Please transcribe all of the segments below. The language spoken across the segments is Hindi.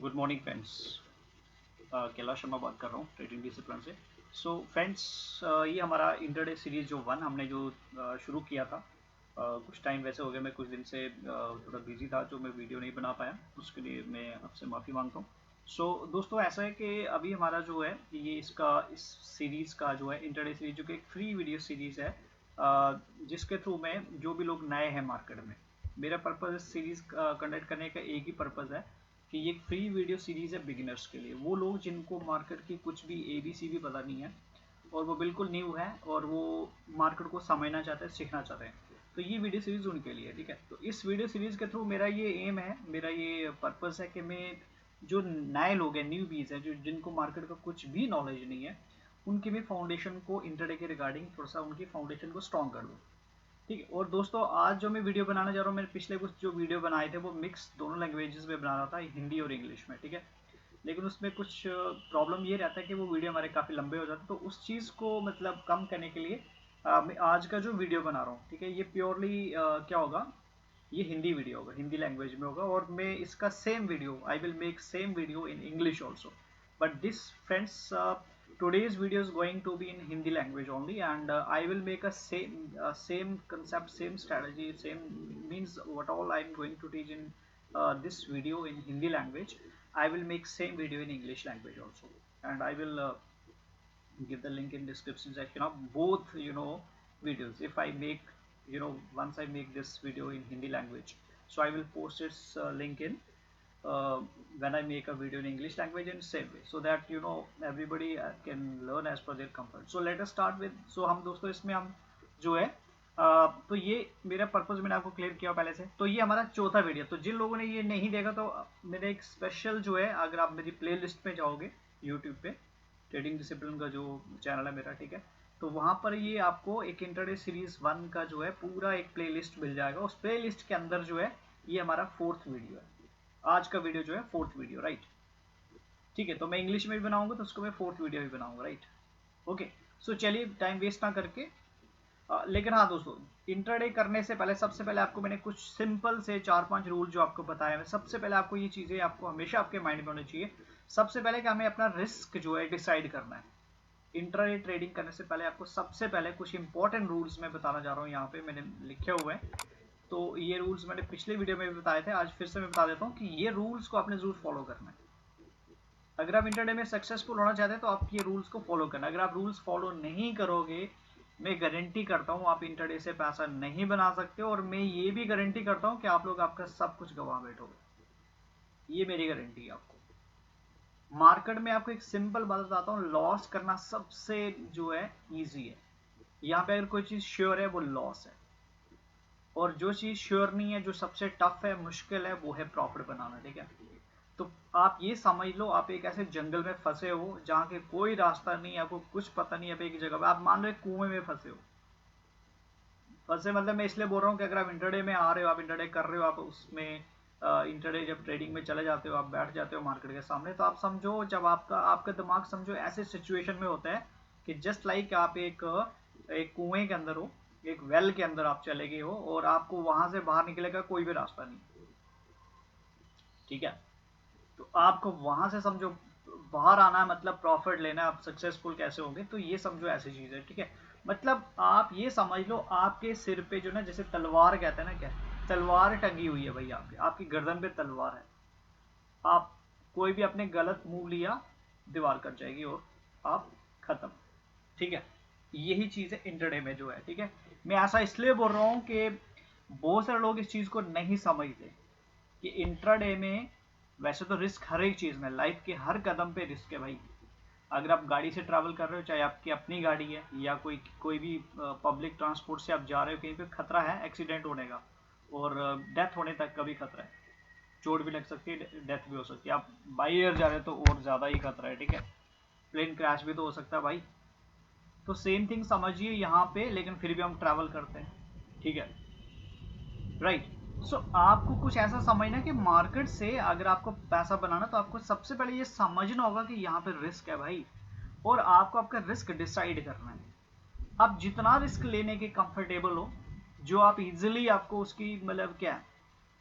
Good morning friends. Kailash Sharma बात कर रहा हूँ ट्रेडिंग डिसिप्लिन से। सो फ्रेंड्स, ये हमारा इंटरडे सीरीज जो हमने जो शुरू किया था। कुछ टाइम वैसे हो गया, मैं कुछ दिन से थोड़ा बिजी था जो मैं वीडियो नहीं बना पाया, उसके लिए मैं आपसे माफ़ी मांगता हूँ। सो दोस्तों, ऐसा है कि अभी हमारा जो है ये इस सीरीज़ का जो है इंटरडे सीरीज जो कि एक फ्री वीडियो सीरीज़ है, जिसके थ्रू में जो भी लोग नए हैं मार्केट में, मेरा पर्पज़ इस सीरीज़ कंडक्ट करने का एक ही पर्पज़ है कि ये एक फ्री वीडियो सीरीज़ है बिगिनर्स के लिए। वो लोग जिनको मार्केट की कुछ भी ABC भी पता नहीं है और वो बिल्कुल न्यू है और वो मार्केट को समझना चाहते हैं, सीखना चाहते हैं, तो ये वीडियो सीरीज़ उनके लिए। ठीक है, तो इस वीडियो सीरीज़ के थ्रू मेरा ये एम है, मेरा ये पर्पज़ है कि मैं जो नए लोग हैं, न्यू बीज हैं, जो जिनको मार्केट का कुछ भी नॉलेज नहीं है, उनकी भी फाउंडेशन को इंटरडे के रिगार्डिंग थोड़ा सा उनकी फाउंडेशन को स्ट्रॉन्ग कर दूँ। ठीक है, और दोस्तों आज जो मैं वीडियो बनाने जा रहा हूँ, मैंने पिछले कुछ जो वीडियो बनाए थे वो मिक्स दोनों लैंग्वेजेस में बना रहा था, हिंदी और इंग्लिश में। ठीक है, लेकिन उसमें कुछ प्रॉब्लम ये रहता है कि वो वीडियो हमारे काफ़ी लंबे हो जाते, तो उस चीज़ को मतलब कम करने के लिए मैं आज का जो वीडियो बना रहा हूँ, ठीक है, ये प्योरली क्या होगा, ये हिंदी वीडियो होगा, हिंदी लैंग्वेज में होगा। और मैं इसका same video, I will make same video in English also, but this friends, today's video is going to be in Hindi language only, and I will make a same concept, same strategy, same means what all I'm going to teach in this video in Hindi language, I will make same video in English language also, and I will give the link in description section of both videos. If I make, once I make this video in Hindi language, so I will post its link in uh, when I make a video in English language in same way, so that everybody can learn as per their comfort. So let us start with, so हम दोस्तों इसमें हम जो है तो ये मेरा पर्पस मैंने आपको क्लियर किया पहले से। तो ये हमारा चौथा वीडियो, तो जिन लोगों ने ये नहीं देखा तो मेरा एक स्पेशल जो है, अगर आप मेरी प्ले लिस्ट में जाओगे यूट्यूब पे, ट्रेडिंग डिसिप्लिन का जो चैनल है मेरा, ठीक है, तो वहाँ पर ये आपको एक इंटरडे सीरीज 1 का जो है पूरा एक प्ले लिस्ट मिल जाएगा। उस प्ले लिस्ट के अंदर जो है ये हमारा 4th वीडियो है, आज का वीडियो जो है 4th वीडियो, राइट। ठीक है, तो मैं इंग्लिश में भी बनाऊंगा तो उसको मैं 4th वीडियो भी बनाऊंगा, राइट। ओके, सो चलिए टाइम वेस्ट ना करके, लेकिन हाँ दोस्तों, इंटरडे करने से पहले सबसे पहले आपको मैंने कुछ सिंपल से 4-5 रूल जो आपको बताया है। सबसे पहले आपको ये चीज़ें आपको हमेशा आपके माइंड में होनी चाहिए। सबसे पहले कि हमें अपना रिस्क जो है डिसाइड करना है। इंट्राडे ट्रेडिंग करने से पहले आपको सबसे पहले कुछ इंपॉर्टेंट रूल्स मैं बताना चाह रहा हूँ, यहाँ पे मैंने लिखे हुए हैं। तो ये रूल्स मैंने पिछले वीडियो में भी बताए थे, आज फिर से मैं बता देता हूँ कि ये रूल्स को आपने जरूर फॉलो करना है। अगर आप इंटरडे में सक्सेसफुल होना चाहते हैं तो आप ये रूल्स को फॉलो करना। अगर आप रूल्स फॉलो नहीं करोगे, मैं गारंटी करता हूँ आप इंटरडे से पैसा नहीं बना सकते, और मैं ये भी गारंटी करता हूँ कि आप लोग आपका सब कुछ गंवा बैठोगे। ये मेरी गारंटी है आपको। मार्केट में आपको एक सिंपल बात बताता हूँ, लॉस करना सबसे जो है ईजी है। यहाँ पे अगर कोई चीज़ श्योर है वो लॉस है, और जो चीज़ श्योर नहीं है, जो सबसे टफ है, मुश्किल है, वो है प्रॉफिट बनाना। ठीक है, तो आप ये समझ लो, आप एक ऐसे जंगल में फंसे हो जहाँ के कोई रास्ता नहीं है, आपको कुछ पता नहीं है। एक जगह पे आप मान लो एक कुएं में फंसे हो। फंसे मतलब मैं इसलिए बोल रहा हूँ कि अगर आप इंटरडे में आ रहे हो, आप इंटरडे कर रहे हो, आप उसमें इंटरडे जब ट्रेडिंग में चले जाते हो, आप बैठ जाते हो मार्केट के सामने, तो आप समझो जब आपका आपका दिमाग समझो ऐसे सिचुएशन में होता है कि जस्ट लाइक आप एक एक कुएं के अंदर हो, एक वेल के अंदर आप चले गए हो, और आपको वहां से बाहर निकले का कोई भी रास्ता नहीं। ठीक है, तो आपको वहां से समझो बाहर आना है, मतलब प्रॉफिट लेना है, आप सक्सेसफुल कैसे होंगे, तो ये समझो ऐसी चीज है। ठीक है, मतलब आप ये समझ लो आपके सिर पे जो ना, जैसे तलवार कहते हैं ना, क्या तलवार टंगी हुई है भाई, आपके आपकी गर्दन पे तलवार है। आप कोई भी अपने गलत मूव लिया, दीवार कट जाएगी और आप खत्म। ठीक है, यही चीज है इंटरडे में जो है। ठीक है, मैं ऐसा इसलिए बोल रहा हूँ कि बहुत सारे लोग इस चीज को नहीं समझते कि इंट्राडे में, वैसे तो रिस्क हर एक चीज में, लाइफ के हर कदम पे रिस्क है भाई। अगर आप गाड़ी से ट्रैवल कर रहे हो, चाहे आपकी अपनी गाड़ी है या कोई कोई भी पब्लिक ट्रांसपोर्ट से आप जा रहे हो, कहीं पे खतरा है एक्सीडेंट होने का, और डेथ होने तक का भी खतरा है। चोट भी लग सकती है, डेथ भी हो सकती है। आप बाई एयर जा रहे हो तो और ज़्यादा ही खतरा है। ठीक है, प्लेन क्रैश भी तो हो सकता है भाई। तो सेम थिंग समझिए यहाँ पे, लेकिन फिर भी हम ट्रैवल करते हैं। ठीक है, राइट। सो आपको कुछ ऐसा समझना कि मार्केट से अगर आपको पैसा बनाना, तो आपको सबसे पहले ये समझना होगा कि यहाँ पे रिस्क है भाई, और आपको आपका रिस्क डिसाइड करना है। आप जितना रिस्क लेने के कंफर्टेबल हो, जो आप इजीली आपको उसकी मतलब क्या है,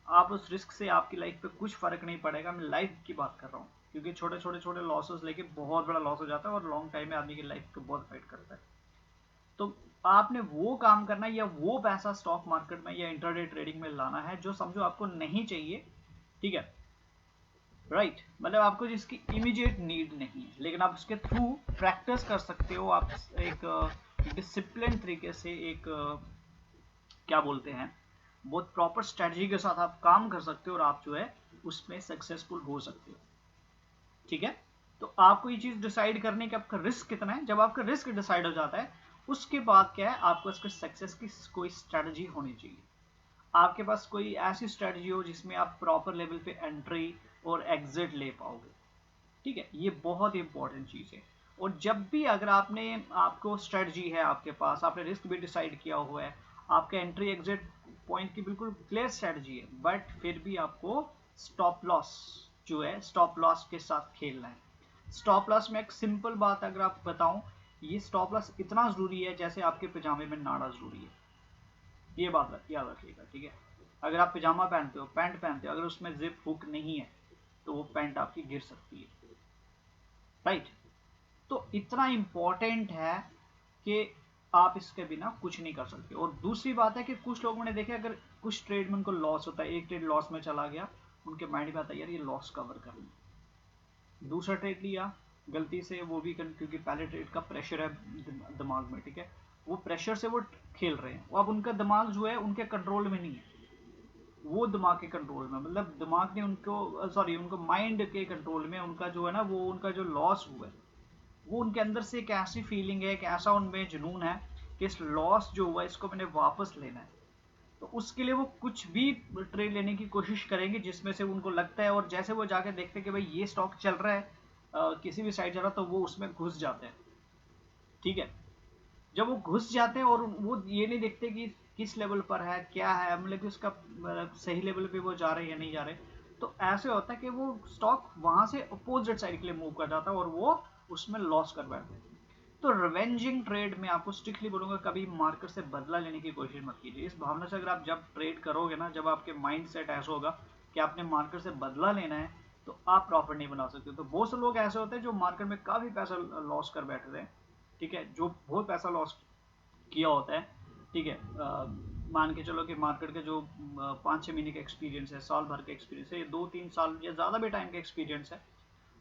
आप उस रिस्क से आपकी लाइफ पे कुछ फर्क नहीं पड़ेगा। मैं लाइफ की बात कर रहा हूँ, क्योंकि छोटे छोटे छोटे लॉसेस लेके बहुत बड़ा लॉस हो जाता है और लॉन्ग टाइम में आदमी की लाइफ को बहुत अफेक्ट करता है। तो आपने वो काम करना है या वो पैसा स्टॉक मार्केट में या इंटरडे ट्रेडिंग में लाना है जो समझो आपको नहीं चाहिए, ठीक है, राइट मतलब आपको जिसकी इमीडिएट नीड नहीं है, लेकिन आप उसके थ्रू प्रैक्टिस कर सकते हो। आप एक डिसिप्लिन तरीके से एक क्या बोलते हैं, बहुत प्रॉपर स्ट्रेटजी के साथ आप काम कर सकते हो और आप जो है उसमें सक्सेसफुल हो सकते हो, ठीक है। तो आपको ये चीज डिसाइड करने की आपका रिस्क कितना है। जब आपका रिस्क डिसाइड हो जाता है उसके बाद क्या है, आपको इसके सक्सेस की कोई स्ट्रेटजी होनी चाहिए। आपके पास कोई ऐसी स्ट्रेटजी हो जिसमें आप प्रॉपर लेवल पे एंट्री और एग्जिट ले पाओगे, ठीक है, ये बहुत इंपॉर्टेंट चीज है। और जब भी अगर आपने आपको स्ट्रेटजी है, आपके पास आपने रिस्क भी डिसाइड किया हुआ है, आपके एंट्री एग्जिट पॉइंट की बिल्कुल क्लियर स्ट्रेटजी है, बट फिर भी आपको स्टॉप लॉस जो है स्टॉप लॉस के साथ खेलना है। स्टॉप लॉस में एक सिंपल बात अगर आप बताऊं, ये स्टॉप लॉस इतना जरूरी है जैसे आपके पजामे में नाड़ा जरूरी है। ये बात याद रखिएगा, ठीक है। अगर आप पजामा पहनते हो, पैंट पहनते हो, अगर उसमें जिप हुक नहीं है तो वो पैंट आपकी गिर सकती है, राइट। तो इतना इंपॉर्टेंट है कि आप इसके बिना कुछ नहीं कर सकते। और दूसरी बात है कि कुछ लोग मैंने देखे, अगर कुछ ट्रेड में उनको लॉस होता है, एक ट्रेड लॉस में चला गया, उनके माइंड में आता है यार ये लॉस कवर कर लूं, दूसरा ट्रेड लिया गलती से, वो भी क्योंकि पहले ट्रेड का प्रेशर है दिमाग में, ठीक है, वो प्रेशर से वो खेल रहे हैं, अब उनका दिमाग जो है उनके कंट्रोल में नहीं है, वो दिमाग के कंट्रोल में, मतलब दिमाग ने उनको सॉरी उनको माइंड के कंट्रोल में, उनका जो है ना वो उनका जो लॉस हुआ है वो उनके अंदर से एक ऐसी फीलिंग है, एक ऐसा उनमें जुनून है कि इस लॉस जो हुआ है इसको मैंने वापस लेना है। तो उसके लिए वो कुछ भी ट्रेड लेने की कोशिश करेंगे जिसमें से उनको लगता है, और जैसे वो जाके देखते हैं कि भाई ये स्टॉक चल रहा है किसी भी साइड जा रहा है, तो वो उसमें घुस जाते हैं, ठीक है। जब वो घुस जाते हैं और वो ये नहीं देखते कि किस लेवल पर है, क्या है, मतलब कि उसका सही लेवल पे वो जा रहे हैं या नहीं जा रहे, तो ऐसे होता है कि वो स्टॉक वहां से अपोजिट साइड के लिए मूव कर जाता है और वो उसमें लॉस कर बैठते हैं। तो रिवेंजिंग ट्रेड में आपको स्ट्रिक्टली बोलूंगा कभी मार्केट से बदला लेने की कोशिश मत कीजिए। इस भावना से अगर आप जब ट्रेड करोगे ना, जब आपके माइंड सेट ऐसा होगा कि आपने मार्केट से बदला लेना है, तो आप प्रॉफिट नहीं बना सकते। तो बहुत से लोग ऐसे होते हैं जो मार्केट में काफी पैसा लॉस कर बैठते हैं, ठीक है, जो बहुत पैसा लॉस किया होता है, ठीक है। मान के चलो कि मार्केट के जो 5-6 महीने का एक्सपीरियंस है, साल भर का एक्सपीरियंस है, 2-3 साल या ज़्यादा भी टाइम का एक्सपीरियंस है,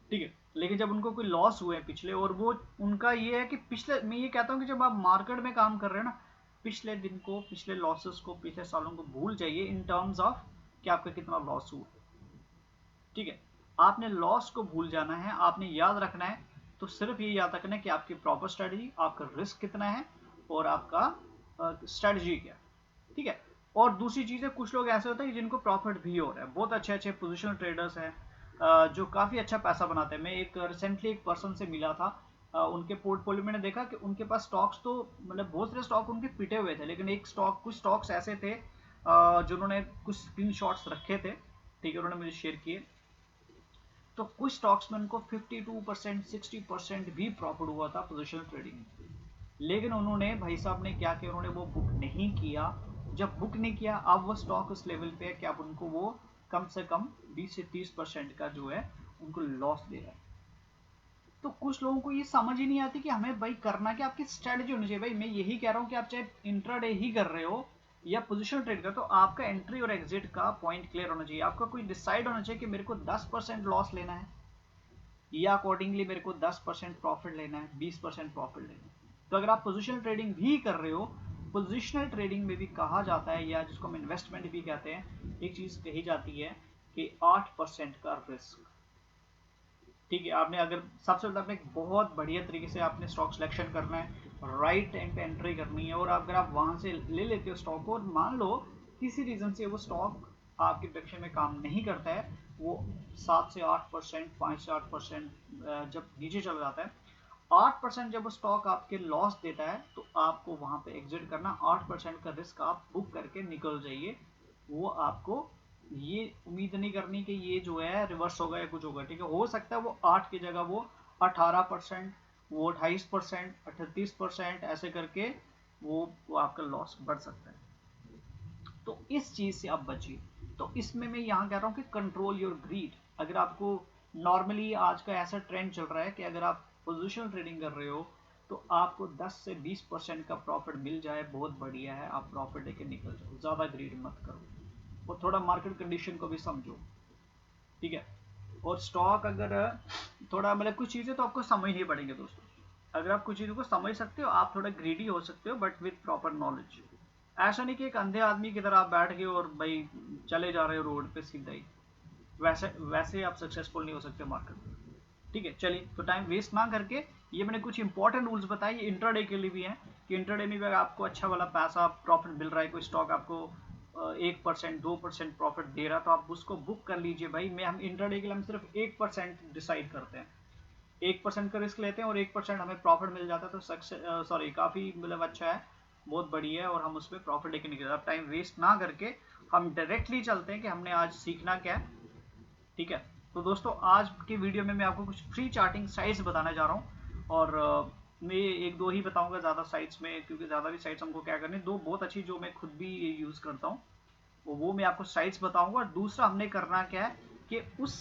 ठीक है, लेकिन जब उनको कोई लॉस हुए हैं पिछले, और वो उनका ये है कि पिछले, मैं ये कहता हूँ कि जब आप मार्केट में काम कर रहे हैं ना, पिछले दिन को, पिछले लॉसेस को, पिछले सालों को भूल जाइए इन टर्म्स ऑफ कि आपका कितना लॉस हुआ, ठीक है। आपने लॉस को भूल जाना है, आपने याद रखना है, तो सिर्फ ये याद रखना है कि आपकी प्रॉपर स्ट्रेटजी, आपका रिस्क कितना है और आपका स्ट्रेटजी क्या, ठीक है। और दूसरी चीज है, कुछ लोग ऐसे होते हैं जिनको प्रॉफिट भी हो रहा है, बहुत अच्छे अच्छे पोजिशनल ट्रेडर्स हैं जो काफी अच्छा पैसा बनाते हैं। मैं एक रिसेंटली एक पर्सन से मिला था, उनके पोर्टफोलियो मैंने देखा कि उनके पास स्टॉक्स तो मतलब बहुत सारे स्टॉक उनके पिटे हुए थे, लेकिन एक स्टॉक, कुछ स्टॉक्स ऐसे थे जिन्होंने कुछ स्क्रीनशॉट्स रखे थे, ठीक है, उन्होंने मुझे शेयर किए। तो कुछ स्टॉक्स में उनको 52% 60% भी प्रॉफिट हुआ था पोजिशनल ट्रेडिंग में, लेकिन उन्होंने, भाई साहब ने क्या किया, उन्होंने वो बुक नहीं किया। जब बुक नहीं किया, अब वो स्टॉक उस लेवल पे है कि अब उनको वो कम से कम 20 से 30% का जो है उनको लॉस दे रहा है। तो कुछ लोगों को ये समझ ही नहीं आती कि हमें भाई करना क्या, आपकी स्ट्रेटजी होनी चाहिए। भाई मैं यही कह रहा हूँ कि आप चाहे इंट्राडे ही कर रहे हो या पोजिशन ट्रेड कर, तो आपका एंट्री और एग्जिट का पॉइंट क्लियर होना चाहिए। आपका कोई डिसाइड होना चाहिए कि मेरे को 10% लॉस लेना है या अकॉर्डिंगली मेरे को 10% प्रॉफिट लेना है, 20% प्रॉफिट लेना है। तो अगर आप पोजिशनल ट्रेडिंग भी कर रहे हो, पोजिशनल ट्रेडिंग में भी कहा जाता है, या जिसको हम इन्वेस्टमेंट भी कहते हैं, एक चीज कही जाती है कि 8% का रिस्क, ठीक है। आपने अगर सबसे पहले आपने एक बहुत बढ़िया तरीके से आपने स्टॉक सिलेक्शन करना है, राइट टाइम पे एंट्री करनी है, और अगर आप वहां से ले लेते हो स्टॉक को, और मान लो किसी रीजन से वो स्टॉक आपके डायरेक्शन में काम नहीं करता है, वो 7 से 8%, 5 से 8% जब नीचे चला जाता है, 8% जब वो स्टॉक आपके लॉस देता है, तो आपको वहां पे एग्जिट करना, 8% का रिस्क आप बुक करके निकल जाइए। वो आपको ये उम्मीद नहीं करनी कि ये जो है रिवर्स होगा या कुछ होगा, ठीक है। हो सकता है वो 8 की जगह वो 18%, वो 28%, 38% ऐसे करके वो आपका लॉस बढ़ सकता है। तो इस चीज से आप बचिए। तो इसमें मैं यहाँ कह रहा हूँ कि कंट्रोल योर ग्रीड। अगर आपको नॉर्मली आज का ऐसा ट्रेंड चल रहा है कि अगर आप पोजिशनल ट्रेडिंग कर रहे हो तो आपको 10 से 20% का प्रॉफिट मिल जाए, बहुत बढ़िया है, आप प्रॉफिट लेके निकल जाओ, ज़्यादा ग्रीड मत करो और थोड़ा मार्केट कंडीशन को भी समझो, ठीक है। और स्टॉक अगर थोड़ा मतलब कुछ चीज़ें तो आपको समझनी पड़ेंगे दोस्तों। अगर आप कुछ चीज़ों को समझ सकते हो आप थोड़ा ग्रीडी हो सकते हो, बट विथ प्रॉपर नॉलेज। ऐसा नहीं कि एक अंधे आदमी की तरह आप बैठ गए और भाई चले जा रहे हो रोड पे सीधा ही, वैसे वैसे आप सक्सेसफुल नहीं हो सकते मार्केट में, ठीक है। चलिए, तो टाइम वेस्ट ना करके ये मैंने कुछ इंपॉर्टेंट रूल्स बताए, ये इंट्राडे के लिए भी हैं कि इंट्राडे में भी अगर आपको अच्छा वाला पैसा प्रॉफिट मिल रहा है, कोई स्टॉक आपको 1% 2% प्रॉफिट दे रहा, तो आप उसको बुक कर लीजिए भाई। मैं हम इंट्राडे के लिए हम सिर्फ 1% डिसाइड करते हैं, 1% का रिस्क लेते हैं और 1% हमें प्रॉफिट मिल जाता है, तो सक्सेस सॉरी काफ़ी मतलब अच्छा है, बहुत बढ़िया है, और हम उसमें प्रॉफिट लेके निकल जाते हैं। अब टाइम वेस्ट ना करके हम डायरेक्टली चलते हैं कि हमने आज सीखना क्या है, ठीक है। तो दोस्तों आज की वीडियो में मैं आपको कुछ फ्री चार्टिंग साइट्स बताने जा रहा हूँ, और मैं एक दो ही बताऊंगा ज़्यादा साइट्स में, क्योंकि ज़्यादा भी साइट्स हमको क्या करनी, दो बहुत अच्छी जो मैं खुद भी यूज़ करता हूँ वो मैं आपको साइट्स बताऊंगा। और दूसरा हमने करना क्या है कि उस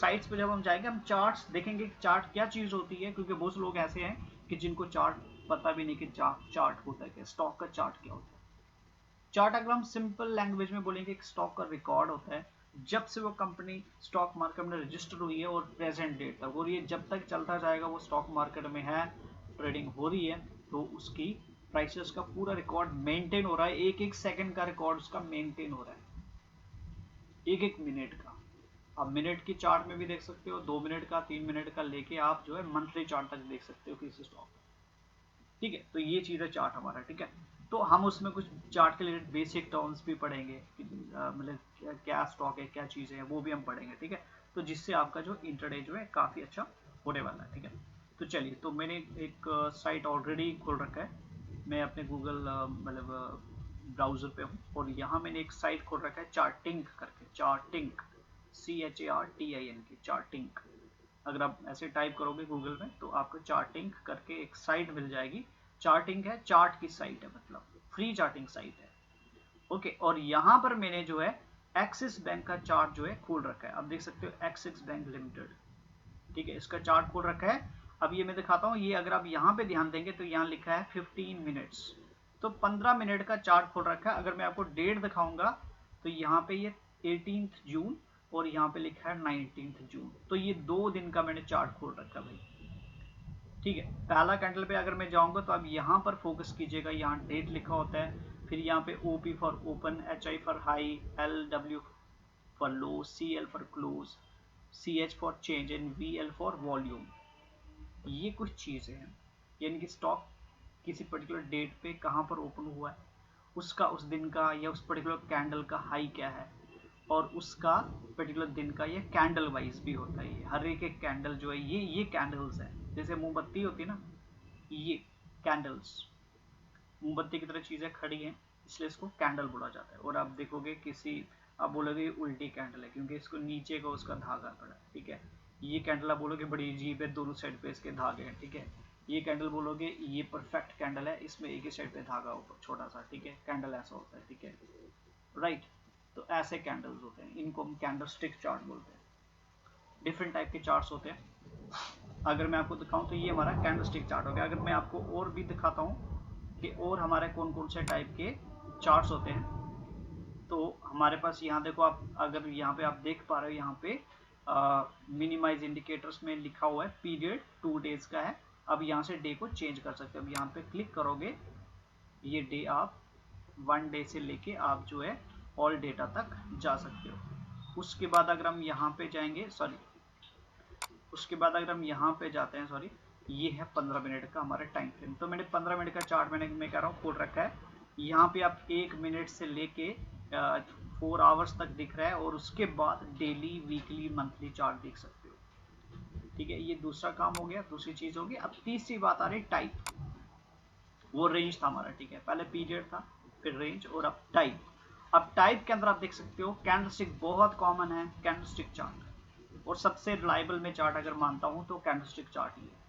साइट्स पे जब हम जाएंगे हम चार्ट्स देखेंगे, चार्ट क्या चीज़ होती है, क्योंकि बहुत से लोग ऐसे हैं कि जिनको चार्ट पता भी नहीं कि चार्ट होता है क्या, स्टॉक का चार्ट क्या होता है। चार्ट अगर हम सिंपल लैंग्वेज में बोलेंगे, एक स्टॉक का रिकॉर्ड होता है जब से वो कंपनी स्टॉक मार्केट में रजिस्टर हुई है और प्रेजेंट डेट तक, और ये जब तक चलता जाएगा वो स्टॉक मार्केट में है, ट्रेडिंग हो रही है, तो उसकी प्राइसेस का पूरा रिकॉर्ड मेंटेन हो रहा है, एक एक सेकंड का रिकॉर्ड उसका मेंटेन हो रहा है, एक एक मिनट का। आप मिनट की चार्ट में भी देख सकते हो, 2 मिनट का, 3 मिनट का, लेके आप जो है मंथली चार्ट तक देख सकते हो किसी स्टॉक, ठीक है। तो ये चीज़ है चार्ट हमारा, ठीक है। तो हम उसमें कुछ चार्ट के रिलेटेड बेसिक टर्म्स भी पढ़ेंगे, मतलब क्या स्टॉक है, क्या चीज़ें हैं, वो भी हम पढ़ेंगे, ठीक है। तो जिससे आपका जो इंटरडे जो है काफ़ी अच्छा होने वाला है, ठीक है। तो चलिए, तो मैंने एक साइट ऑलरेडी खोल रखा है, मैं अपने गूगल मतलब ब्राउज़र पे हूँ, और यहाँ मैंने एक साइट खोल रखा है चार्टिंग करके, चार्टिंग CHARTING की, चार्टिंग। अगर आप ऐसे टाइप करोगे गूगल में तो आपको चार्टिंग करके एक साइट मिल जाएगी। चार्टिंग है, चार्ट की साइट है, मतलब फ्री चार्टिंग साइट है, ओके। और यहाँ पर मैंने जो है एक्सिस बैंक का चार्ट जो है खोल रखा है, आप देख सकते हो एक्सिस बैंक लिमिटेड, ठीक है, इसका चार्ट खोल रखा है। अब ये मैं दिखाता हूँ, ये अगर आप यहाँ पे ध्यान देंगे तो यहाँ लिखा है 15 मिनट्स, तो 15 मिनट का चार्ट खोल रखा है। अगर मैं आपको डेट दिखाऊंगा तो यहाँ पे ये 18 जून और यहाँ पे लिखा है 19 जून, तो ये 2 दिन का मैंने चार्ट खोल रखा है भाई, ठीक है। पहला कैंडल पे अगर मैं जाऊंगा तो आप यहाँ पर फोकस कीजिएगा, यहाँ डेट लिखा होता है, फिर यहाँ पे OP for open, HI for high, LW for low, CL for close, CH for change and VL for volume. ये कुछ चीज़ें हैं, यानी कि स्टॉक किसी पर्टिकुलर डेट पे कहाँ पर ओपन हुआ है, उसका उस दिन का या उस पर्टिकुलर कैंडल का हाई क्या है, और उसका पर्टिकुलर दिन का ये कैंडल वाइज भी होता है। ये हर एक कैंडल जो है ये कैंडल्स है, जैसे मोमबत्ती होती है ना, ये कैंडल्स मोमबत्ती की तरह चीज़ें खड़ी हैं, इसलिए इसको कैंडल बोला जाता है। और आप देखोगे किसी, आप बोलोगे उल्टी कैंडल है क्योंकि इसको नीचे का उसका धागा पड़ा है, ठीक है। ये कैंडल आप बोलोगे बड़ी अजीब है, दोनों साइड पे इसके धागे हैं, ठीक है। ये कैंडल बोलोगे ये परफेक्ट कैंडल है, इसमें एक ही साइड पे धागा ऊपर छोटा सा, ठीक है। कैंडल ऐसा होता है, ठीक है, राइट। तो ऐसे कैंडल्स होते हैं, इनको हम कैंडल स्टिक चार्ट बोलते हैं। डिफरेंट टाइप के चार्ट्स होते हैं। अगर मैं आपको दिखाऊं तो ये हमारा कैंडल स्टिक चार्ट हो गया। अगर मैं आपको और भी दिखाता हूँ कि और हमारे कौन कौन से टाइप के चार्ट्स होते हैं, तो हमारे पास यहाँ देखो, आप अगर यहाँ पे आप देख पा रहे हो, यहाँ पे मिनिमाइज इंडिकेटर्स में लिखा हुआ है पीरियड 2 डेज का है। अब यहाँ से डे को चेंज कर सकते हो, अब यहाँ पे क्लिक करोगे, ये डे आप 1 डे से लेके आप जो है ऑल डेटा तक जा सकते हो। उसके बाद अगर हम यहाँ पे जाएंगे, सॉरी, उसके बाद अगर हम यहाँ पे जाते हैं, सॉरी, ये है 15 मिनट का हमारा टाइम फ्रेम। तो मैंने 15 मिनट का चार्ट मैं कह रहा हूँ खोल रखा है। यहाँ पे आप 1 मिनट से लेके 4 आवर्स तक दिख रहा है, और उसके बाद डेली, वीकली, मंथली चार्ट देख सकते हो, ठीक है। ये दूसरा काम हो गया, दूसरी चीज होगी। अब तीसरी बात आ रही टाइप, वो रेंज था हमारा, ठीक है। पहले पीरियड था, फिर रेंज, और अब टाइप। अब टाइप के अंदर आप देख सकते हो कैंडलस्टिक बहुत कॉमन है, कैंडलस्टिक चार्ट, और सबसे रिलायबल में चार्ट अगर मानता हूं तो कैंडलस्टिक चार्ट ही है,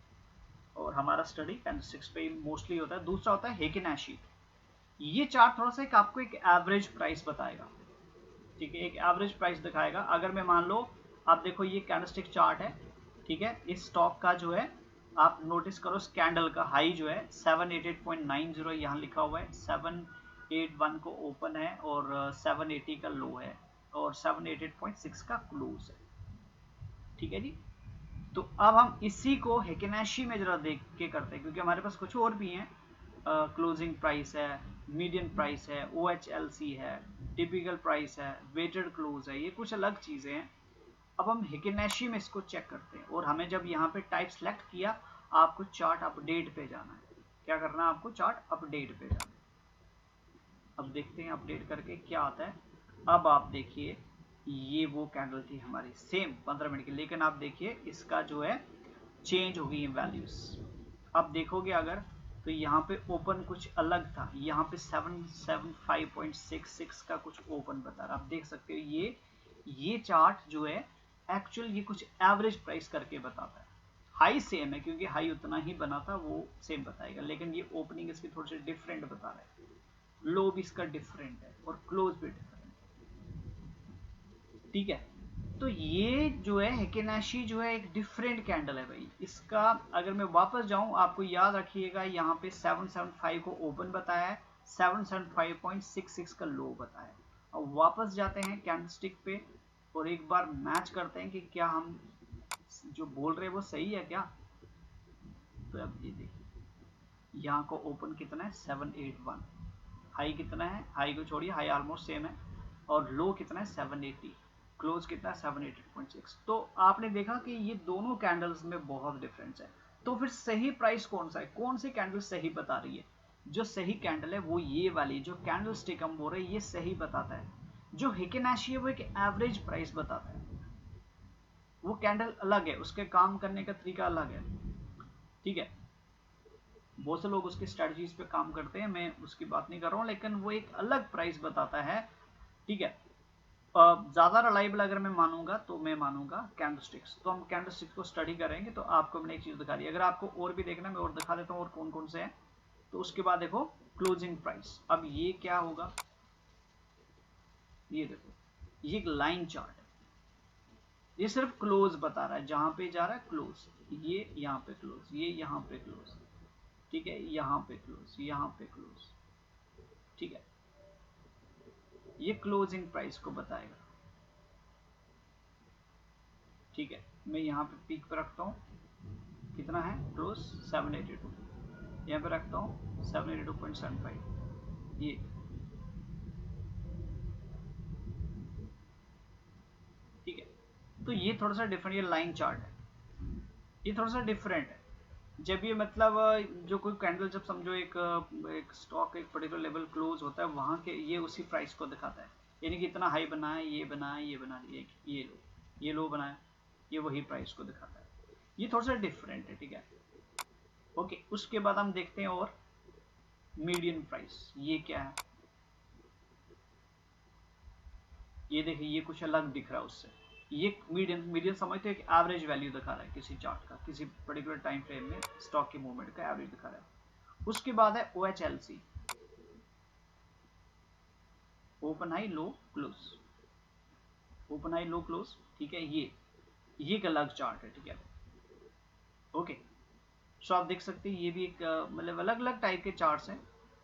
और हमारा स्टडी कैंडलस्टिक्स पे मोस्टली होता है। दूसरा होता है हेकिनाशी, ये चार्ट थोड़ा सा आपको एक एवरेज प्राइस बताएगा, ठीक है, एक एवरेज प्राइस दिखाएगा। अगर मैं मान लो आप देखो ये कैंडलस्टिक चार्ट है, ठीक है, इस स्टॉक का जो है आप नोटिस करो इस कैंडल का हाई जो है 788.90 यहाँ लिखा हुआ है, 781 को ओपन है और 780 का लो है और 788.6 का क्लोज है, ठीक है जी। तो अब हम इसी को हेकेनाशी में जरा देख के करते हैं, क्योंकि हमारे पास कुछ और भी हैं, क्लोजिंग प्राइस है, मीडियन प्राइस है, OHLC है, टिपिकल प्राइस है, वेटेड क्लोज है, ये कुछ अलग चीजें हैं। अब हम हेकेनाशी में इसको चेक करते हैं और हमें जब यहाँ पे टाइप सेलेक्ट किया आपको चार्ट अपडेट पे जाना है। क्या करना है आपको? चार्ट अपडेट पे जाना है। अब देखते हैं अपडेट करके क्या आता है। अब आप देखिए ये वो कैंडल थी हमारी सेम 15 मिनट की, लेकिन आप देखिए इसका जो है चेंज हो गई वैल्यूज। अब देखोगे अगर तो यहाँ पे ओपन कुछ अलग था, यहाँ पे 775.66 का कुछ ओपन बता रहा। आप देख सकते हो ये चार्ट जो है एक्चुअल ये कुछ एवरेज प्राइस करके बताता है। हाई सेम है क्योंकि हाई उतना ही बना था, वो सेम बताएगा, लेकिन ये ओपनिंग इसकी थोड़ी सी डिफरेंट बता रहा है, लो भी इसका डिफरेंट है और क्लोज भी डिफरेंट है, ठीक है। तो ये जो है हेकेनाशी जो है एक डिफरेंट कैंडल है भाई। इसका अगर मैं वापस जाऊं आपको याद रखिएगा यहाँ पे 775 को ओपन बताया है, 775.66 का लो बताया है। अब वापस जाते हैं कैंडलस्टिक पे और एक बार मैच करते हैं कि क्या हम जो बोल रहे हैं वो सही है क्या। तो अब ये देखिए यहाँ को ओपन कितना है 781, हाई कितना है, हाई को छोड़िए, हाई ऑलमोस्ट सेम है, और लो कितना है 780, क्लोज कितना है 780.6। तो आपने देखा कि ये दोनों कैंडल्स में बहुत डिफरेंस है। तो फिर सही प्राइस कौन सा है, कौन सी कैंडल सही बता रही है? जो सही कैंडल है वो ये वाली, जो कैंडल स्टिक हम बोल रहे हैं ये सही बताता है। जो हेकेनाशी है वो एक एवरेज प्राइस बताता है, वो कैंडल अलग है, उसके काम करने का तरीका अलग है, ठीक है। बहुत से लोग उसकी स्ट्रेटजीज पे काम करते हैं, मैं उसकी बात नहीं कर रहा हूँ, लेकिन वो एक अलग प्राइस बताता है, ठीक है। ज़्यादा रिलायबल अगर मैं मानूंगा तो मैं मानूंगा कैंडलस्टिक्स। तो हम कैंडलस्टिक्स को स्टडी करेंगे। तो आपको मैंने एक चीज़ दिखा दी, अगर आपको और भी देखना मैं और दिखा देता हूँ और कौन कौन से हैं। तो उसके बाद देखो क्लोजिंग प्राइस। अब ये क्या होगा, ये देखो ये एक लाइन चार्ट है, ये सिर्फ क्लोज बता रहा है, जहां पे जा रहा है क्लोज, ये यहाँ पे क्लोज, ये यहाँ पे क्लोज, ठीक है, यहाँ पे क्लोज, यहाँ पे क्लोज, ठीक है। ये क्लोजिंग प्राइस को बताएगा, ठीक है। मैं यहाँ पे पीक पे रखता हूँ, कितना है क्लोज 782, यहाँ पे रखता हूँ 782.75, ये ठीक है। तो ये थोड़ा सा डिफरेंट, ये लाइन चार्ट है, ये थोड़ा सा डिफरेंट है। जब ये मतलब जो कोई कैंडल, जब समझो एक स्टॉक एक पर्टिकुलर लेवल क्लोज होता है वहाँ के, ये उसी प्राइस को दिखाता है, यानी कि इतना हाई बना है, ये बना है, ये बना है, ये लो बनाया, ये वही प्राइस को दिखाता है। ये थोड़ा सा डिफरेंट है, ठीक है, ओके। उसके बाद हम देखते हैं और मीडियन प्राइस, ये क्या है, ये देखिए ये कुछ अलग दिख रहा है उससे। ये मीडियन समझते हैं, एक एवरेज वैल्यू दिखा रहा है किसी चार्ट का, किसी पर्टिकुलर टाइम फ्रेम में स्टॉक के मूवमेंट का एवरेज दिखा रहा है। उसके बाद है OHLC, open high low close, open high low close, ठीक है। ये एक अलग चार्ट है, ठीक है, ओके। सो आप देख सकते हैं ये भी एक मतलब अलग अलग टाइप के चार्ट्स हैं।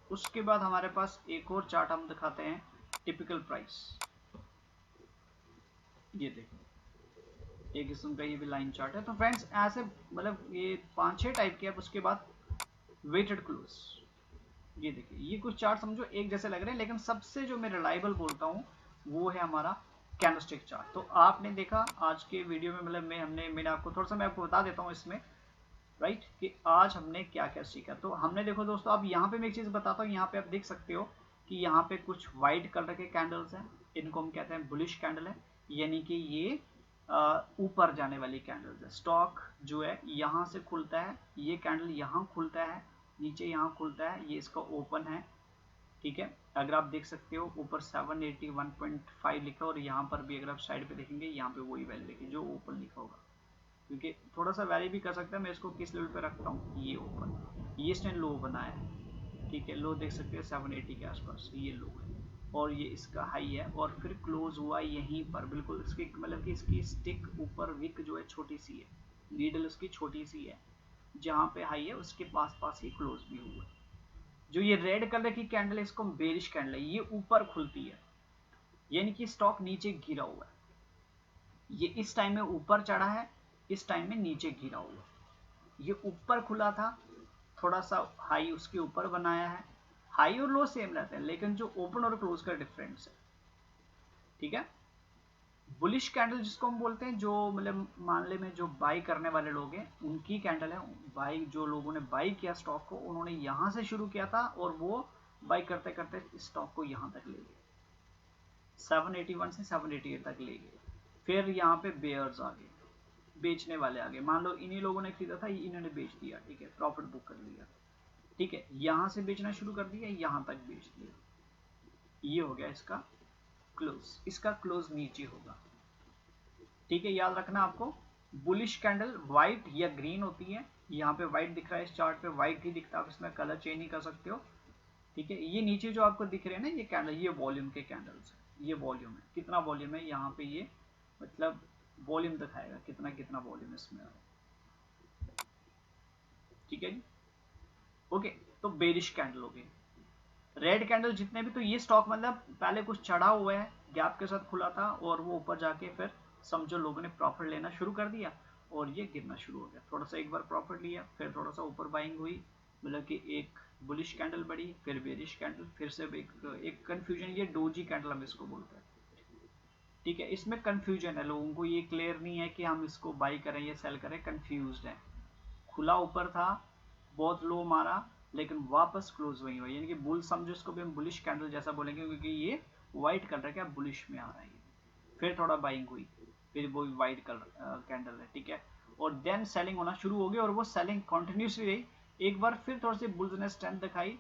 उसके बाद हमारे पास एक और चार्ट हम दिखाते हैं, टिपिकल प्राइस। ये देखो एक किस्म का ये भी लाइन चार्ट है। तो फ्रेंड्स ऐसे मतलब ये 5-6 टाइप के। अब उसके बाद वेटेड क्लोज, ये देखिए ये कुछ चार्ट समझो एक जैसे लग रहे हैं, लेकिन सबसे जो मैं रिलायबल बोलता हूँ वो है हमारा कैंडलस्टिक चार्ट। तो आपने देखा आज के वीडियो में, मतलब मैंने आपको थोड़ा सा मैं आपको बता देता हूँ इसमें, राइट, कि आज हमने क्या क्या सीखा। तो हमने देखो दोस्तों, अब यहाँ पे मैं एक चीज़ बताता हूँ, यहाँ पे आप देख सकते हो कि यहाँ पे कुछ व्हाइट कलर के कैंडल्स हैं, इनको हम कहते हैं बुलिश कैंडल है, यानी कि ये ऊपर जाने वाली कैंडल्स है। स्टॉक जो है यहाँ से खुलता है, ये कैंडल यहाँ खुलता है, नीचे यहाँ खुलता है, ये इसका ओपन है, ठीक है। अगर आप देख सकते हो ऊपर 781.5 लिखा है और यहाँ पर भी अगर आप साइड पे देखेंगे यहाँ पे वही वैल्यू देखिए जो ओपन लिखा होगा, क्योंकि थोड़ा सा वैरी भी कर सकता है। मैं इसको किस लेवल पे रखता हूँ, ये ओपन, ये इसने लो बनाया है, ठीक है। लो देख सकते हैं 780 के आसपास ये लो है, और ये इसका हाई है, और फिर क्लोज हुआ यहीं पर बिल्कुल इसकी, मतलब कि इसकी स्टिक ऊपर विक जो है छोटी सी है, नीडल उसकी छोटी सी है, जहाँ पे हाई है उसके पास पास ही क्लोज भी हुआ है। जो ये रेड कलर की कैंडल है इसको बेरिश कैंडल है, ये ऊपर खुलती है, यानी कि स्टॉक नीचे गिरा हुआ है। ये इस टाइम में ऊपर चढ़ा है, इस टाइम में नीचे गिरा हुआ है। ये ऊपर खुला था, थोड़ा सा हाई उसके ऊपर बनाया है, हाई और लो सेम रहते हैं लेकिन जो ओपन और क्लोज का डिफरेंस है। ठीक है, बुलिश कैंडल जिसको हम बोलते हैं, जो मतलब मामले में जो बाई करने वाले लोग हैं उनकी कैंडल है। बाई जो लोगों ने बाई किया स्टॉक को, उन्होंने यहां से शुरू किया था और वो बाई करते करते स्टॉक को यहां तक ले गए, 781 से 788 तक ले गए। फिर यहाँ पे बेयर्स आ गए, बेचने वाले आ गए, मान लो इन्हीं लोगों ने खरीदा था, इन्होंने बेच दिया, ठीक है, प्रॉफिट बुक कर लिया, ठीक है, यहाँ से बेचना शुरू कर दिया, यहाँ तक बेच दिया, ये हो गया इसका क्लोज। इसका क्लोज नीचे होगा, ठीक है, याद रखना आपको। बुलिश कैंडल व्हाइट या ग्रीन होती है, यहाँ पे व्हाइट दिख रहा है, इस चार्ट पे व्हाइट ही दिखता है, आप इसमें कलर चेंज नहीं कर सकते हो, ठीक है। ये नीचे जो आपको दिख रहे हैं ना ये कैंडल, ये वॉल्यूम के कैंडल्स है, ये वॉल्यूम है, कितना वॉल्यूम है यहाँ पे, ये मतलब वॉल्यूम दिखाएगा कितना कितना वॉल्यूम इसमें है, ठीक है जी। ओके, तो बेरिश कैंडल हो गई। रेड कैंडल जितने भी, तो ये स्टॉक मतलब पहले कुछ चढ़ा हुआ है, गैप के साथ खुला था और वो ऊपर जाके फिर समझो लोगों ने प्रॉफिट लेना शुरू कर दिया और ये गिरना शुरू हो गया, थोड़ा सा एक बार प्रॉफिट लिया, फिर थोड़ा सा ऊपर बाइंग हुई, मतलब कि एक बुलिश कैंडल बढ़ी, फिर बेरिश कैंडल, फिर से एक कंफ्यूजन, ये डोजी कैंडल हम इसको बोलते हैं, ठीक है। इसमें कंफ्यूजन है, लोगों को ये क्लियर नहीं है कि हम इसको बाई करें या सेल करें, कंफ्यूज है। खुला ऊपर था, बहुत लो मारा, लेकिन वापस क्लोज वही हुआ, यानी कि बुल समझो, इसको भी हम बुलिश कैंडल जैसा बोलेंगे क्योंकि ये व्हाइट कलर का बुलिश में आ रहा है। फिर थोड़ा बाइंग हुई, फिर वो व्हाइट कलर कैंडल है, ठीक है, और देन सेलिंग होना शुरू हो गई और वो सेलिंग कंटिन्यूसली रही। एक बार फिर थोड़ी सी बुल्स ने स्ट्रेंथ दिखाई,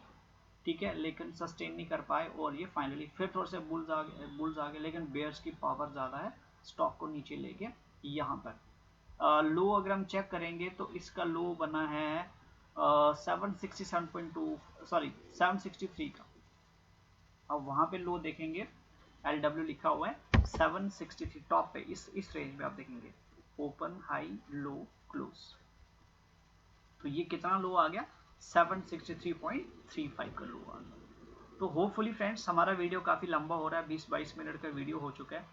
ठीक है, लेकिन सस्टेन नहीं कर पाए और ये फाइनली फिर थोड़े से बुल्स आ गए, लेकिन बेयर्स की पावर ज़्यादा है, स्टॉक को नीचे लेके यहाँ तक। लो अगर हम चेक करेंगे तो इसका लो बना है 767.2, सॉरी 763 का। अब वहाँ पे लो देखेंगे, LW लिखा हुआ है 763 टॉप पे, इस रेंज में आप देखेंगे, ओपन हाई लो क्लोज, तो ये कितना लो आ गया, 763.35 का लो आ गया। तो होपफुली फ्रेंड्स हमारा वीडियो काफ़ी लंबा हो रहा है, 20-22 मिनट का वीडियो हो चुका है,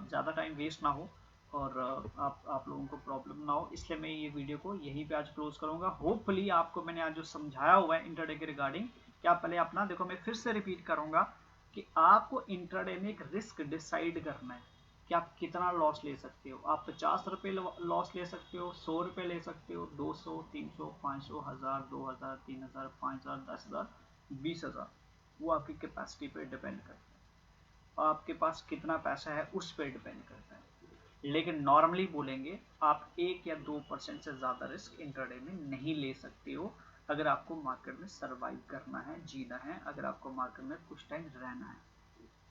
ज़्यादा टाइम वेस्ट ना हो और आप लोगों को प्रॉब्लम ना हो, इसलिए मैं ये वीडियो को यहीं पे आज क्लोज करूँगा। होपफुली आपको मैंने आज जो समझाया हुआ है इंट्राडे के रिगार्डिंग, क्या पहले अपना देखो, मैं फिर से रिपीट करूँगा कि आपको इंट्राडे में एक रिस्क डिसाइड करना है कि आप कितना लॉस ले सकते हो। आप 50 रुपये लॉस ले सकते हो, 100 रुपये ले सकते हो, 200, 300, 500, 1000, 2000, 3000, 5000, 10,000, 20,000, वो आपकी कैपेसिटी पे डिपेंड करता है, आपके पास कितना पैसा है उस पर डिपेंड करता है। लेकिन नॉर्मली बोलेंगे आप 1 या 2% से ज़्यादा रिस्क इंट्राडे में नहीं ले सकते हो अगर आपको मार्केट में सर्वाइव करना है, जीना है, अगर आपको मार्केट में कुछ टाइम रहना है।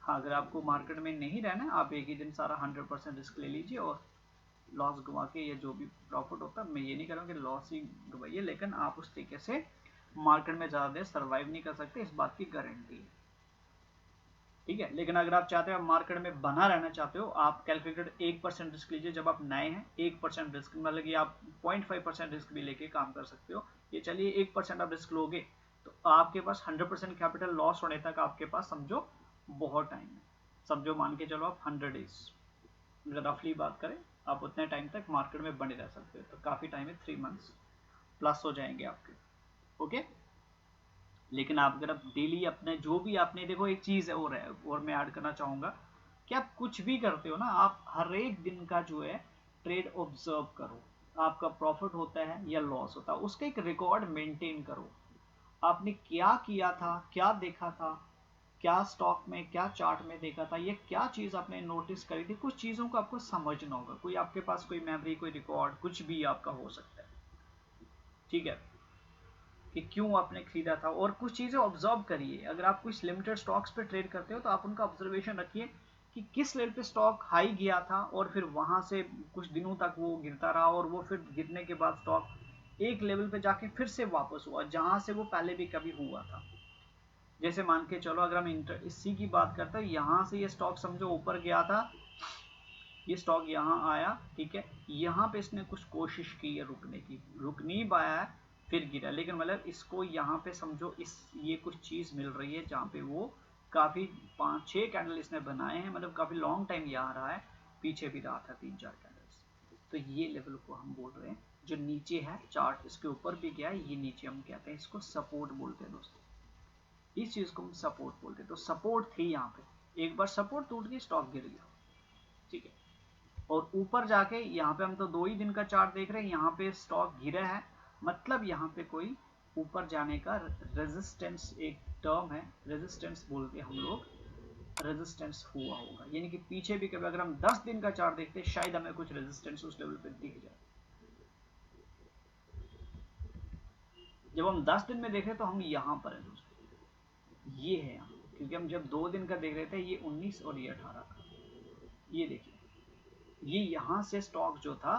हाँ, अगर आपको मार्केट में नहीं रहना है, आप एक ही दिन सारा 100% रिस्क ले लीजिए और लॉस गंवा के, या जो भी प्रॉफिट होता है, मैं ये नहीं करूँगा कि लॉस ही गंवाइए, लेकिन आप उस तरीके से मार्केट में ज़्यादा देर सर्वाइव नहीं कर सकते, इस बात की गारंटी है, ठीक है। लेकिन अगर आप चाहते हो, आप मार्केट में बना रहना चाहते हो, आप कैलकुलेटेड 1% रिस्क लीजिए, जब आप नए हैं 1% रिस्क, मतलब कि आप 0.5% रिस्क भी लेके काम कर सकते हो। ये चलिए 1% आप रिस्क लोगे तो आपके पास 100% कैपिटल लॉस होने तक आपके पास समझो बहुत टाइम है, समझो मान के चलो आप 100 डेज, अगर रफली बात करें, आप उतने टाइम तक मार्केट में बने रह सकते हो, तो काफ़ी टाइम है, 3 मंथ्स प्लस हो जाएंगे आपके, ओके। लेकिन आप अगर आप डेली अपने जो भी आपने, देखो एक चीज़ है और मैं ऐड करना चाहूँगा कि आप कुछ भी करते हो ना, आप हर एक दिन का जो है ट्रेड ऑब्जर्व करो, आपका प्रॉफिट होता है या लॉस होता है, उसका एक रिकॉर्ड मेंटेन करो, आपने क्या किया था, क्या देखा था, क्या स्टॉक में, क्या चार्ट में देखा था, ये क्या चीज़ आपने नोटिस करी थी, कुछ चीज़ों को आपको समझना होगा, कोई आपके पास कोई मेमोरी, कोई रिकॉर्ड, कुछ भी आपका हो सकता है, ठीक है, कि क्यों आपने खरीदा था, और कुछ चीज़ें ऑब्जर्व करिए। अगर आप कुछ लिमिटेड स्टॉक्स पे ट्रेड करते हो तो आप उनका ऑब्जर्वेशन रखिए कि किस लेवल पे स्टॉक हाई गया था और फिर वहां से कुछ दिनों तक वो गिरता रहा और वो फिर गिरने के बाद स्टॉक एक लेवल पे जाके फिर से वापस हुआ जहां से वो पहले भी कभी हुआ था, जैसे मान के चलो अगर हम इसी की बात करते हैं, यहाँ से ये स्टॉक समझो ऊपर गया था, ये स्टॉक यहाँ आया, ठीक है, यहाँ पे इसने कुछ कोशिश की है रुकने की, रुक नहीं पाया है, फिर गिरा, लेकिन मतलब इसको यहाँ पे समझो ये कुछ चीज मिल रही है जहाँ पे वो काफी 5-6 कैंडल इसने बनाए हैं, मतलब काफी लॉन्ग टाइम यहाँ रहा है, पीछे भी रहा था 3-4 कैंडल्स। तो ये लेवल को हम बोल रहे हैं, जो नीचे है चार्ट इसके ऊपर भी गया है, ये नीचे हम कहते हैं इसको सपोर्ट बोलते हैं दोस्तों, इस चीज को हम सपोर्ट बोलते हैं। तो सपोर्ट थी यहाँ पे, एक बार सपोर्ट टूट गई, स्टॉक गिर गया, ठीक है। और ऊपर जाके यहाँ पे हम तो 2 ही दिन का चार्ट देख रहे हैं, यहाँ पे स्टॉक गिरा है, मतलब यहाँ पे कोई ऊपर जाने का रेजिस्टेंस, एक टर्म है रेजिस्टेंस बोलते हैं हम लोग, रेजिस्टेंस हुआ होगा, यानी कि पीछे भी कभी अगर हम 10 दिन का चार्ट देखते हैं शायद हमें कुछ रेजिस्टेंस उस लेवल पे दिख जाए। जब हम 10 दिन में देख रहे हैं तो हम यहाँ पर है दोस्तों, ये है यहाँ, क्योंकि हम जब 2 दिन का देख रहे थे ये 19 और ये 18 का, ये देखिए ये यहाँ से स्टॉक जो था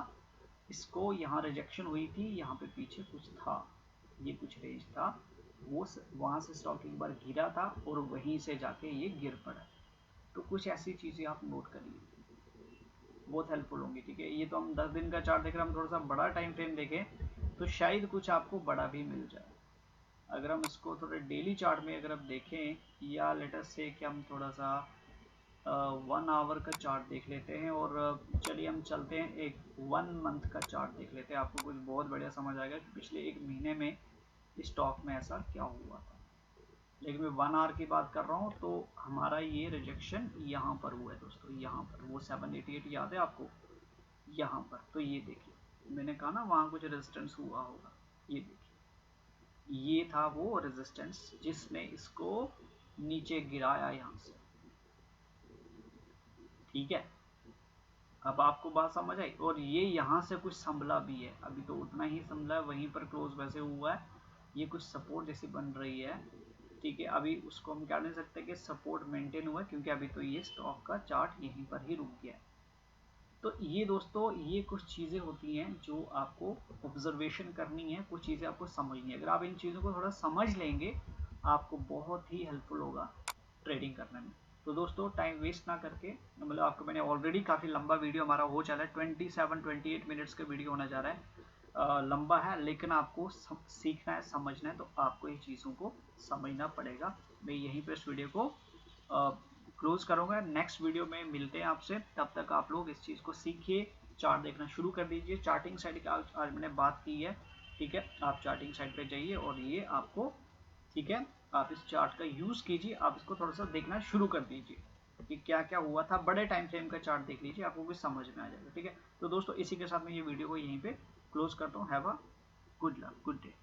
इसको यहाँ रिजेक्शन हुई थी, यहाँ पे पीछे कुछ था, ये कुछ रेंज था, वो वहाँ से स्टॉक एक बार गिरा था और वहीं से जाके ये गिर पड़ा। तो कुछ ऐसी चीज़ें आप नोट करिए, बहुत हेल्पफुल होंगी, ठीक है। ये तो हम 10 दिन का चार्ट देख रहे हैं, हम थोड़ा सा बड़ा टाइम फ्रेम देखें तो शायद कुछ आपको बड़ा भी मिल जाए। अगर हम इसको थोड़े डेली चार्ट में अगर आप देखें, या लेटस से कि हम थोड़ा सा 1 आवर का चार्ट देख लेते हैं, और चलिए हम चलते हैं एक 1 मंथ का चार्ट देख लेते हैं, आपको कुछ बहुत बढ़िया समझ आएगा कि पिछले 1 महीने में स्टॉक में ऐसा क्या हुआ था। लेकिन मैं 1 आवर की बात कर रहा हूँ, तो हमारा ये रिजेक्शन यहाँ पर हुआ है दोस्तों, यहाँ पर वो 788 याद है आपको, यहाँ पर। तो ये देखिए मैंने कहा ना वहाँ कुछ रेजिस्टेंस हुआ होगा, ये देखिए ये था वो रेजिस्टेंस जिसने इसको नीचे गिराया यहाँ से, ठीक है। अब आपको बात समझ आई, और ये यहाँ से कुछ संभला भी है, अभी तो उतना ही संभला है, वहीं पर क्लोज वैसे हुआ है, ये कुछ सपोर्ट जैसी बन रही है, ठीक है। अभी उसको हम क्या नहीं सकते कि सपोर्ट मेंटेन हुआ है, क्योंकि अभी तो ये स्टॉक का चार्ट यहीं पर ही रुक गया है। तो ये दोस्तों ये कुछ चीज़ें होती हैं जो आपको ऑब्जर्वेशन करनी है, कुछ चीज़ें आपको समझनी है, अगर आप इन चीज़ों को थोड़ा समझ लेंगे आपको बहुत ही हेल्पफुल होगा ट्रेडिंग करने में। तो दोस्तों टाइम वेस्ट ना करके, मतलब आपको मैंने ऑलरेडी काफ़ी लंबा वीडियो हमारा हो चला है, 27-28 मिनट्स का वीडियो होने जा रहा है, लंबा है, लेकिन आपको सीखना है, समझना है, तो आपको ये चीज़ों को समझना पड़ेगा। मैं यहीं पर इस वीडियो को क्लोज करूँगा, नेक्स्ट वीडियो में मिलते हैं आपसे, तब तक आप लोग इस चीज़ को सीखिए, चार्ट देखना शुरू कर दीजिए। चार्टिंग साइड की आज मैंने बात की है, ठीक है, आप चार्टिंग साइड पे जाइए और ये आपको, ठीक है, आप इस चार्ट का यूज़ कीजिए, आप इसको थोड़ा सा देखना शुरू कर दीजिए कि क्या क्या हुआ था, बड़े टाइम फ्रेम का चार्ट देख लीजिए, आपको भी समझ में आ जाएगा, ठीक है। तो दोस्तों इसी के साथ मैं ये वीडियो को यहीं पे क्लोज करता हूँ। Have a good luck, good day.